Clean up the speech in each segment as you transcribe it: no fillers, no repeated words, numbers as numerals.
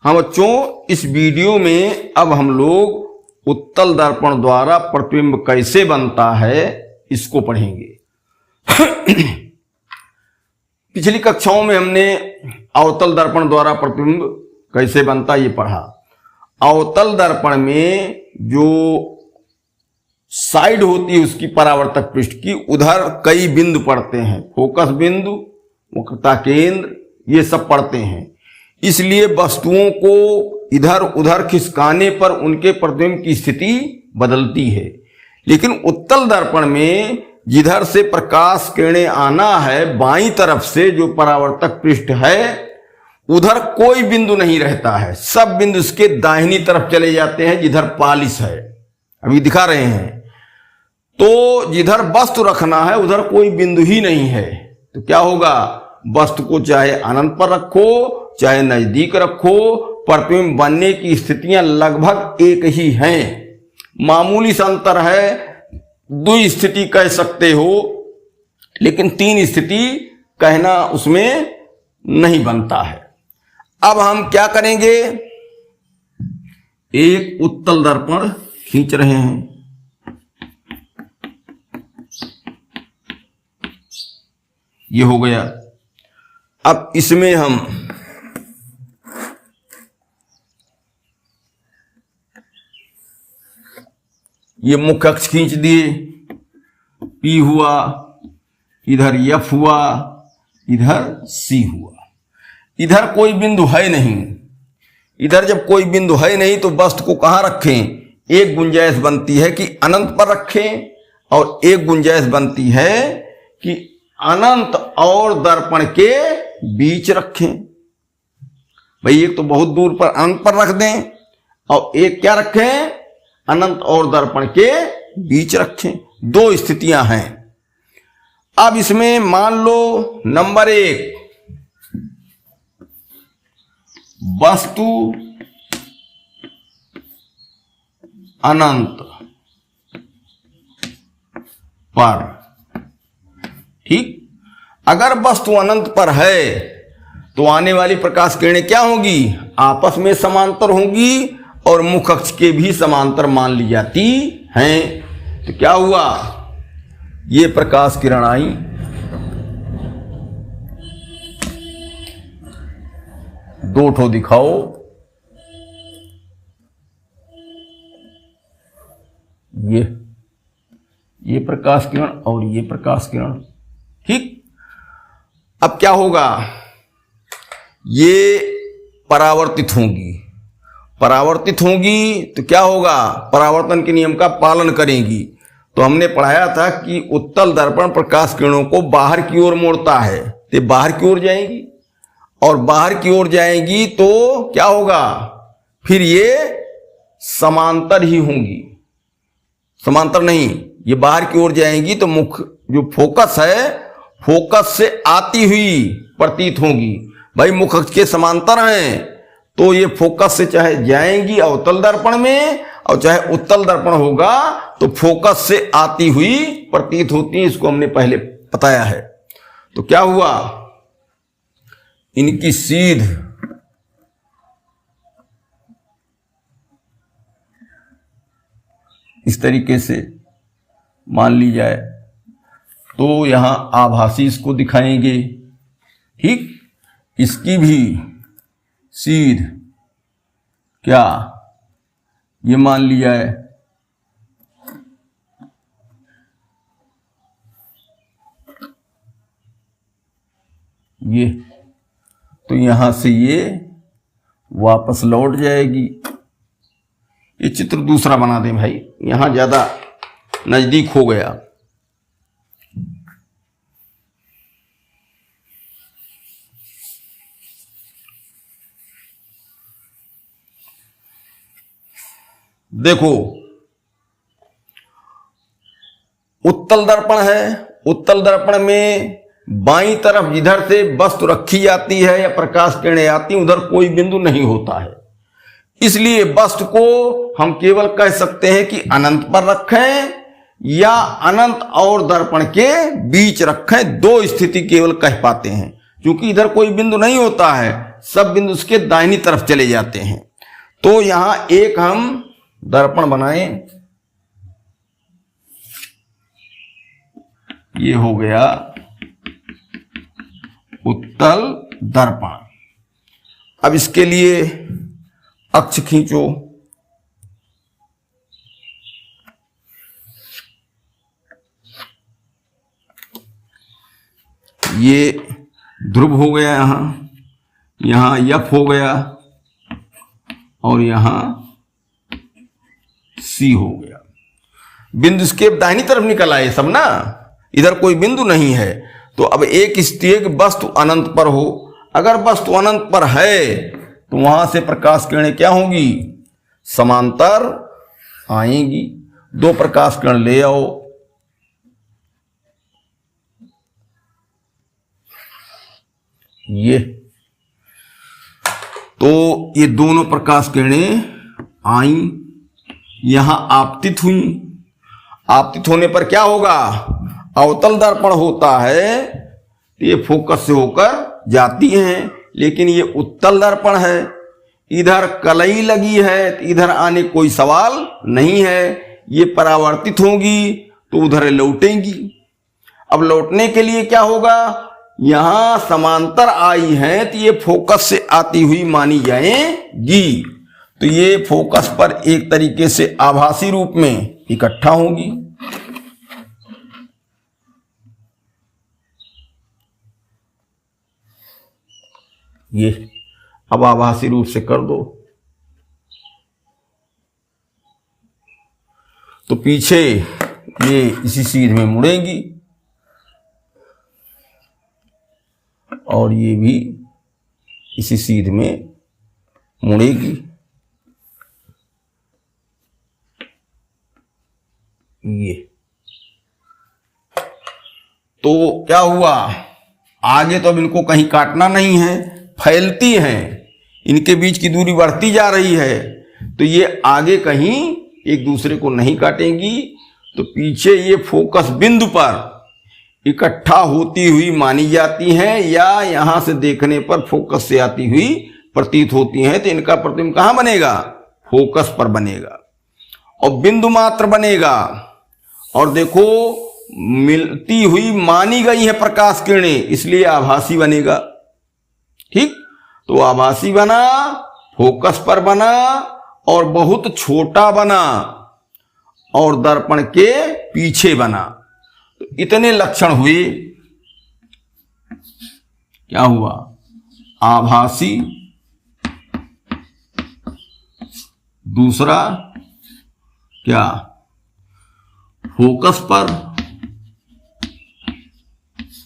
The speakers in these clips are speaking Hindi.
हाँ बच्चों, इस वीडियो में अब हम लोग उत्तल दर्पण द्वारा प्रतिबिंब कैसे बनता है इसको पढ़ेंगे। पिछली कक्षाओं में हमने अवतल दर्पण द्वारा प्रतिबिंब कैसे बनता ये पढ़ा। अवतल दर्पण में जो साइड होती है उसकी परावर्तक पृष्ठ की, उधर कई बिंदु पड़ते हैं, फोकस बिंदु, वक्रता केंद्र, ये सब पड़ते हैं। इसलिए वस्तुओं को इधर उधर खिसकाने पर उनके प्रतिबिंब की स्थिति बदलती है। लेकिन उत्तल दर्पण में जिधर से प्रकाश किरणें आना है, बाईं तरफ से जो परावर्तक पृष्ठ है, उधर कोई बिंदु नहीं रहता है। सब बिंदु इसके दाहिनी तरफ चले जाते हैं जिधर पालिश है, अभी दिखा रहे हैं। तो जिधर वस्तु रखना है उधर कोई बिंदु ही नहीं है। तो क्या होगा, वस्तु को चाहे अनंत पर रखो चाहे नजदीक रखो, प्रतिबिंब बनने की स्थितियां लगभग एक ही हैं। मामूली सा अंतर है, दो स्थिति कह सकते हो, लेकिन तीन स्थिति कहना उसमें नहीं बनता है। अब हम क्या करेंगे, एक उत्तल दर्पण खींच रहे हैं। ये हो गया। अब इसमें हम ये मुख्य अक्ष खींच दिए, P हुआ, इधर F हुआ, इधर C हुआ। इधर कोई बिंदु है नहीं। इधर जब कोई बिंदु है नहीं तो वस्तु को कहां रखें? एक गुंजाइश बनती है कि अनंत पर रखें, और एक गुंजाइश बनती है कि अनंत और दर्पण के बीच रखें। भाई एक तो बहुत दूर पर अनंत पर रख दें, और एक क्या रखें, अनंत और दर्पण के बीच रखें। दो स्थितियां हैं। अब इसमें मान लो नंबर 1, वस्तु अनंत पर, ठीक। अगर वस्तु अनंत पर है तो आने वाली प्रकाश किरणें क्या होगी, आपस में समांतर होंगी और मुख्य अक्ष के भी समांतर मान ली जाती हैं। तो क्या हुआ, ये प्रकाश किरण आई, दो ठो दिखाओ, ये प्रकाश किरण और ये प्रकाश किरण, ठीक। अब क्या होगा, ये परावर्तित होंगी। परावर्तित होंगी तो क्या होगा, परावर्तन के नियम का पालन करेंगी। तो हमने पढ़ाया था कि उत्तल दर्पण प्रकाश किरणों को बाहर की ओर मोड़ता है, तो बाहर की ओर जाएंगी, और बाहर की ओर जाएंगी तो क्या होगा, फिर ये समांतर ही होंगी। समांतर नहीं, ये बाहर की ओर जाएंगी तो मुख्य जो फोकस है, फोकस से आती हुई प्रतीत होंगी। भाई मुख्य अक्ष के समांतर हैं तो ये फोकस से चाहे जाएंगी अवतल दर्पण में, और चाहे उत्तल दर्पण होगा तो फोकस से आती हुई प्रतीत होती है। इसको हमने पहले बताया है। तो क्या हुआ, इनकी सीध इस तरीके से मान ली जाए तो यहां आभासी इसको दिखाएंगे, ठीक। इसकी भी सीध क्या ये मान लिया है, ये तो यहां से ये वापस लौट जाएगी। ये चित्र दूसरा बना दें भाई, यहां ज्यादा नजदीक हो गया। देखो उत्तल दर्पण है, उत्तल दर्पण में बाईं तरफ जिधर से वस्तु रखी जाती है या प्रकाश किरणें आती उधर कोई बिंदु नहीं होता है। इसलिए वस्तु को हम केवल कह सकते हैं कि अनंत पर रखें या अनंत और दर्पण के बीच रखें, दो स्थिति केवल कह पाते हैं। क्योंकि इधर कोई बिंदु नहीं होता है, सब बिंदु उसके दाहिनी तरफ चले जाते हैं। तो यहां एक हम दर्पण बनाएं, ये हो गया उत्तल दर्पण। अब इसके लिए अक्ष खींचो, ये ध्रुव हो गया, यहां यफ हो गया और यहां सी हो गया। बिंदु इसके दाहिनी तरफ निकल आए सब ना, इधर कोई बिंदु नहीं है। तो अब एक स्थिति है कि वस्तु अनंत पर हो। अगर वस्तु अनंत पर है तो वहां से प्रकाश किरणें क्या होंगी, समांतर आएंगी। दो प्रकाश किरण ले आओ, ये तो ये दोनों प्रकाश किरणें आई, यहां आपतित हुई। आपतित होने पर क्या होगा, अवतल दर्पण होता है तो ये फोकस से होकर जाती हैं, लेकिन ये उत्तल दर्पण है, इधर कलई लगी है तो इधर आने कोई सवाल नहीं है। ये परावर्तित होंगी तो उधर लौटेंगी। अब लौटने के लिए क्या होगा, यहां समांतर आई है तो ये फोकस से आती हुई मानी जाएंगी। तो ये फोकस पर एक तरीके से आभासी रूप में इकट्ठा होंगी। ये अब आभासी रूप से कर दो तो पीछे ये इसी सीध में मुड़ेंगी और ये भी इसी सीध में मुड़ेगी। ये तो क्या हुआ, आगे तो अब इनको कहीं काटना नहीं है, फैलती हैं, इनके बीच की दूरी बढ़ती जा रही है, तो ये आगे कहीं एक दूसरे को नहीं काटेंगी। तो पीछे ये फोकस बिंदु पर इकट्ठा होती हुई मानी जाती हैं, या यहां से देखने पर फोकस से आती हुई प्रतीत होती हैं। तो इनका प्रतिबिंब कहां बनेगा, फोकस पर बनेगा और बिंदु मात्र बनेगा। और देखो मिलती हुई मानी गई है प्रकाश किरणें, इसलिए आभासी बनेगा। ठीक, तो आभासी बना, फोकस पर बना और बहुत छोटा बना और दर्पण के पीछे बना। तो इतने लक्षण हुए। क्या हुआ, आभासी, दूसरा क्या, फोकस पर,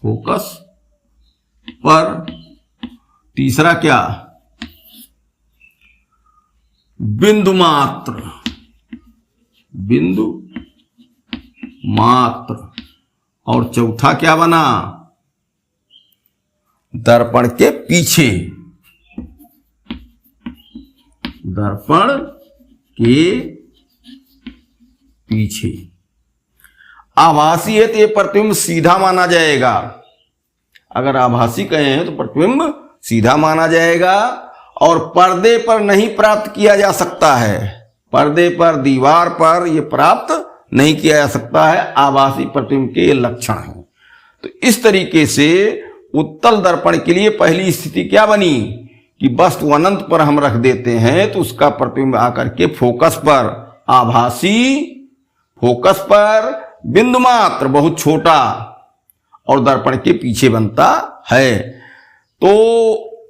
फोकस पर, तीसरा क्या, बिंदु मात्र, बिंदु मात्र, और चौथा क्या बना, दर्पण के पीछे, दर्पण के पीछे। आभासी है तो ये प्रतिबिंब सीधा माना जाएगा। अगर आभासी कहे हैं तो प्रतिबिंब सीधा माना जाएगा और पर्दे पर नहीं प्राप्त किया जा सकता है, पर्दे पर, दीवार पर यह प्राप्त नहीं किया जा सकता है। आभासी प्रतिबिंब के लक्षण हैं। तो इस तरीके से उत्तल दर्पण के लिए पहली स्थिति क्या बनी कि वस्तु अनंत पर हम रख देते हैं तो उसका प्रतिबिंब आकर के फोकस पर, आभासी, फोकस पर, बिंदु मात्र, बहुत छोटा, और दर्पण के पीछे बनता है। तो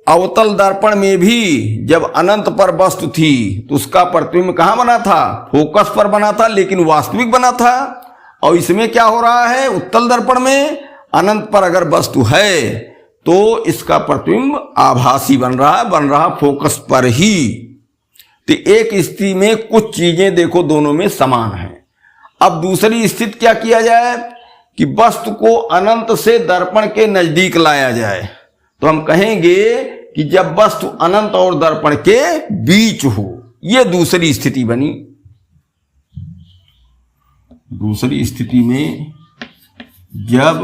अवतल दर्पण में भी जब अनंत पर वस्तु थी तो उसका प्रतिबिंब कहां बना था, फोकस पर बना था, लेकिन वास्तविक बना था। और इसमें क्या हो रहा है, उत्तल दर्पण में अनंत पर अगर वस्तु है तो इसका प्रतिबिंब आभासी बन रहा फोकस पर ही। तो एक स्थिति में कुछ चीजें देखो दोनों में समान है। अब दूसरी स्थिति क्या किया जाए कि वस्तु को अनंत से दर्पण के नजदीक लाया जाए। तो हम कहेंगे कि जब वस्तु अनंत और दर्पण के बीच हो, यह दूसरी स्थिति बनी। दूसरी स्थिति में जब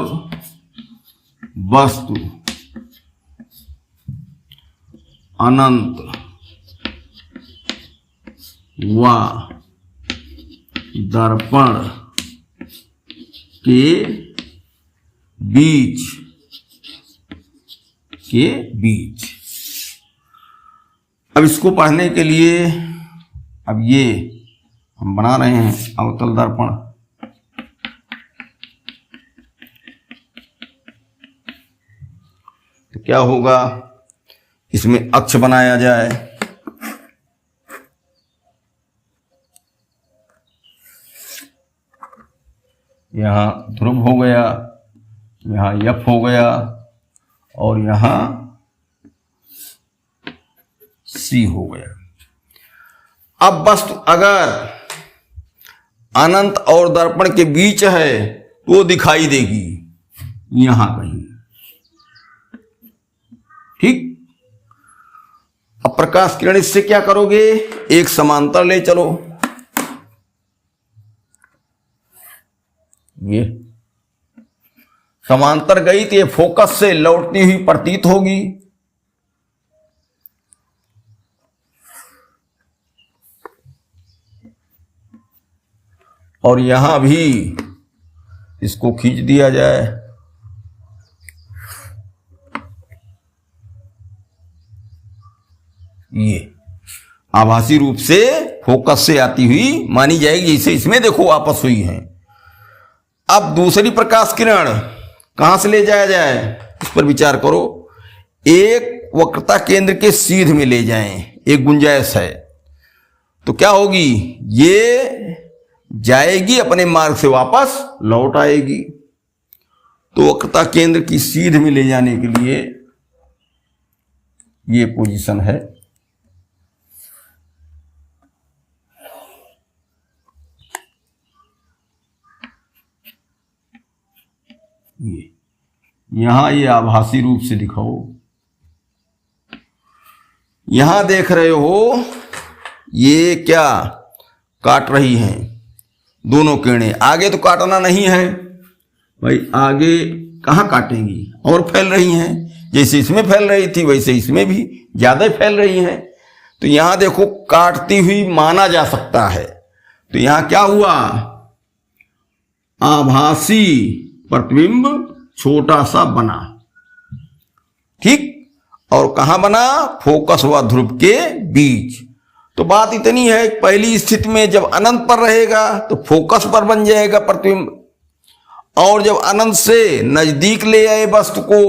वस्तु अनंत व दर्पण के बीच अब इसको पढ़ने के लिए अब ये हम बना रहे हैं अवतल दर्पण। तो क्या होगा, इसमें अक्ष बनाया जाए। यहां ध्रुव हो गया, यहां यफ हो गया और यहां सी हो गया। अब वस्तु अगर अनंत और दर्पण के बीच है तो दिखाई देगी यहां कहीं, ठीक। अब प्रकाश किरण इससे क्या करोगे, एक समांतर ले चलो, ये समांतर गई तो ये फोकस से लौटती हुई प्रतीत होगी। और यहां भी इसको खींच दिया जाए, ये आभासी रूप से फोकस से आती हुई मानी जाएगी, जैसे इसमें देखो वापस हुई है। अब दूसरी प्रकाश किरण कहां से ले जाया जाए, इस पर विचार करो। एक वक्रता केंद्र के सीध में ले जाएं, एक गुंजाइश है। तो क्या होगी, ये जाएगी अपने मार्ग से वापस लौट आएगी। तो वक्रता केंद्र की सीध में ले जाने के लिए ये पोजीशन है। ये यहां ये आभासी रूप से दिखाओ। यहां देख रहे हो ये क्या काट रही हैं दोनों किरणें। आगे तो काटना नहीं है भाई, आगे कहां काटेंगी, और फैल रही हैं। जैसे इसमें फैल रही थी वैसे इसमें भी ज्यादा फैल रही हैं। तो यहां देखो काटती हुई माना जा सकता है। तो यहां क्या हुआ, आभासी प्रतिबिंब छोटा सा बना, ठीक। और कहां बना, फोकस व ध्रुव के बीच। तो बात इतनी है, पहली स्थिति में जब अनंत पर रहेगा तो फोकस पर बन जाएगा प्रतिबिंब, और जब अनंत से नजदीक ले आए वस्तु को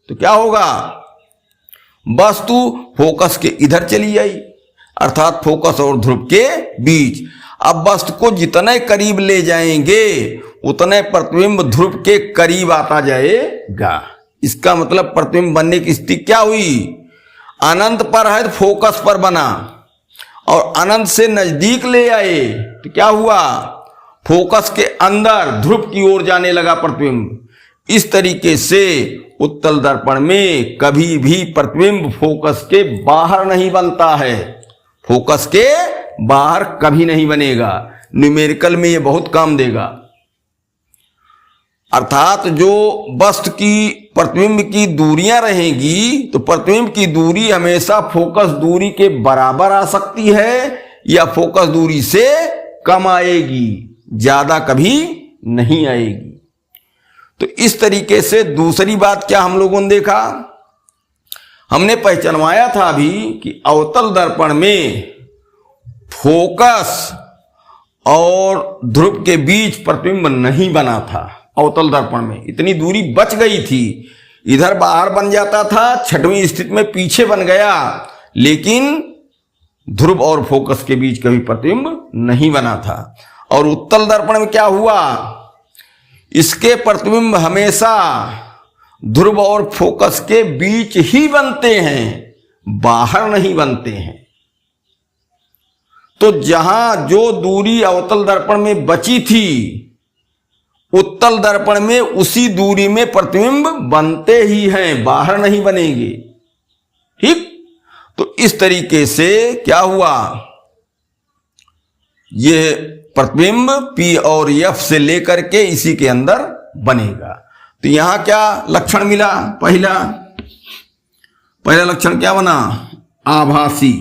तो क्या होगा, वस्तु फोकस के इधर चली आई, अर्थात फोकस और ध्रुव के बीच। अब वस्तु को जितने करीब ले जाएंगे उतने प्रतिबिंब ध्रुव के करीब आता जाएगा। इसका मतलब प्रतिबिंब बनने की स्थिति क्या हुई, अनंत पर है तो फोकस पर बना, और अनंत से नजदीक ले आए तो क्या हुआ, फोकस के अंदर ध्रुव की ओर जाने लगा प्रतिबिंब। इस तरीके से उत्तल दर्पण में कभी भी प्रतिबिंब फोकस के बाहर नहीं बनता है, फोकस के बाहर कभी नहीं बनेगा। न्यूमेरिकल में ये बहुत काम देगा। अर्थात जो वस्तु की प्रतिबिंब की दूरियां रहेंगी तो प्रतिबिंब की दूरी हमेशा फोकस दूरी के बराबर आ सकती है या फोकस दूरी से कम आएगी, ज्यादा कभी नहीं आएगी। तो इस तरीके से दूसरी बात क्या हम लोगों ने देखा, हमने पहचानवाया था अभी कि अवतल दर्पण में फोकस और ध्रुव के बीच प्रतिबिंब नहीं बना था। अवतल दर्पण में इतनी दूरी बच गई थी, इधर बाहर बन जाता था, छठवीं स्थिति में पीछे बन गया, लेकिन ध्रुव और फोकस के बीच कभी प्रतिबिंब नहीं बना था। और उत्तल दर्पण में क्या हुआ, इसके प्रतिबिंब हमेशा ध्रुव और फोकस के बीच ही बनते हैं, बाहर नहीं बनते हैं। तो जहां जो दूरी अवतल दर्पण में बची थी, उत्तल दर्पण में उसी दूरी में प्रतिबिंब बनते ही हैं, बाहर नहीं बनेंगे, ठीक। तो इस तरीके से क्या हुआ, यह प्रतिबिंब P और F से लेकर के इसी के अंदर बनेगा। तो यहां क्या लक्षण मिला, पहला लक्षण क्या बना, आभासी,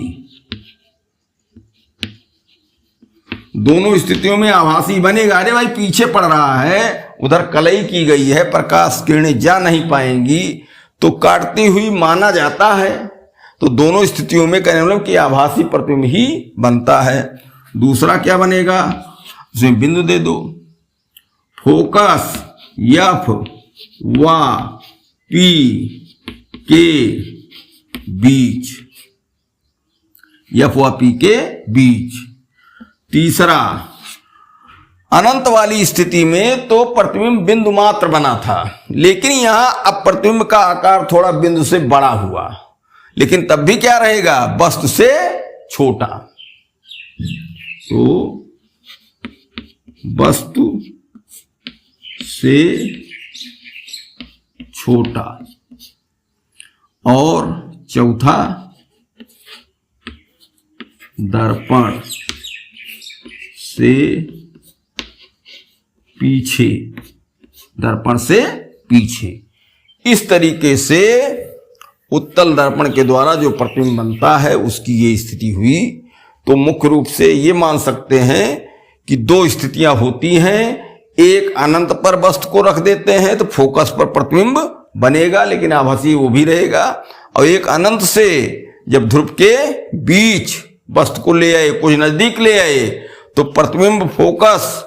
दोनों स्थितियों में आभासी बनेगा। अरे भाई पीछे पड़ रहा है, उधर कलई की गई है, प्रकाश किरणें जा नहीं पाएंगी, तो काटती हुई माना जाता है। तो दोनों स्थितियों में कहने मतलब कि आभासी प्रतिबिंब ही बनता है। दूसरा क्या बनेगा, उसमें बिंदु दे दो, फोकस एफ व पी के बीच, एफ व पी के बीच। तीसरा, अनंत वाली स्थिति में तो प्रतिबिंब बिंदु मात्र बना था, लेकिन यहां अब प्रतिबिंब का आकार थोड़ा बिंदु से बड़ा हुआ, लेकिन तब भी क्या रहेगा, वस्तु से छोटा। तो वस्तु से छोटा। और चौथा, दर्पण से पीछे, दर्पण से पीछे। इस तरीके से उत्तल दर्पण के द्वारा जो प्रतिबिंब बनता है उसकी ये स्थिति हुई। तो मुख्य रूप से ये मान सकते हैं कि दो स्थितियां होती हैं, एक अनंत पर वस्तु को रख देते हैं तो फोकस पर प्रतिबिंब बनेगा लेकिन आभासी वो भी रहेगा, और एक अनंत से जब ध्रुव के बीच वस्तु को ले आए, कुछ नजदीक ले आए, तो प्रतिबिंब फोकस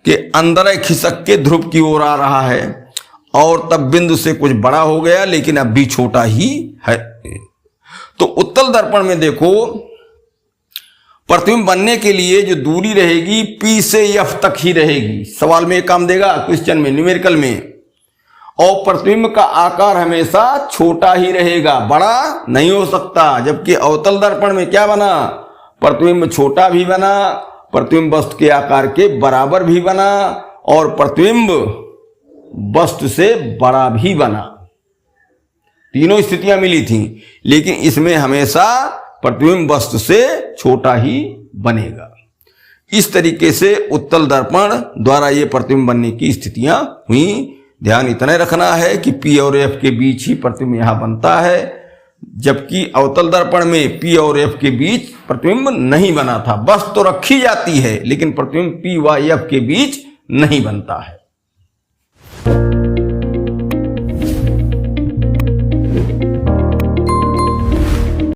के अंदर खिसक के ध्रुव की ओर आ रहा है, और तब बिंदु से कुछ बड़ा हो गया लेकिन अब भी छोटा ही है। तो उत्तल दर्पण में देखो, प्रतिबिंब बनने के लिए जो दूरी रहेगी P से F तक ही रहेगी। सवाल में काम देगा, क्वेश्चन में, न्यूमेरिकल में। और प्रतिबिंब का आकार हमेशा छोटा ही रहेगा, बड़ा नहीं हो सकता। जबकि अवतल दर्पण में क्या बना, प्रतिबिंब छोटा भी बना, प्रतिबिंब वस्तु के आकार के बराबर भी बना, और प्रतिबिंब वस्तु से बड़ा भी बना। तीनों स्थितियां मिली थी, लेकिन इसमें हमेशा प्रतिबिंब वस्तु से छोटा ही बनेगा। इस तरीके से उत्तल दर्पण द्वारा ये प्रतिबिंब बनने की स्थितियां हुई। ध्यान इतना रखना है कि P और F के बीच ही प्रतिबिंब यहां बनता है, जबकि अवतल दर्पण में P और F के बीच प्रतिबिंब नहीं बना था। वस्तु तो रखी जाती है लेकिन प्रतिबिंब P व F के बीच नहीं बनता है।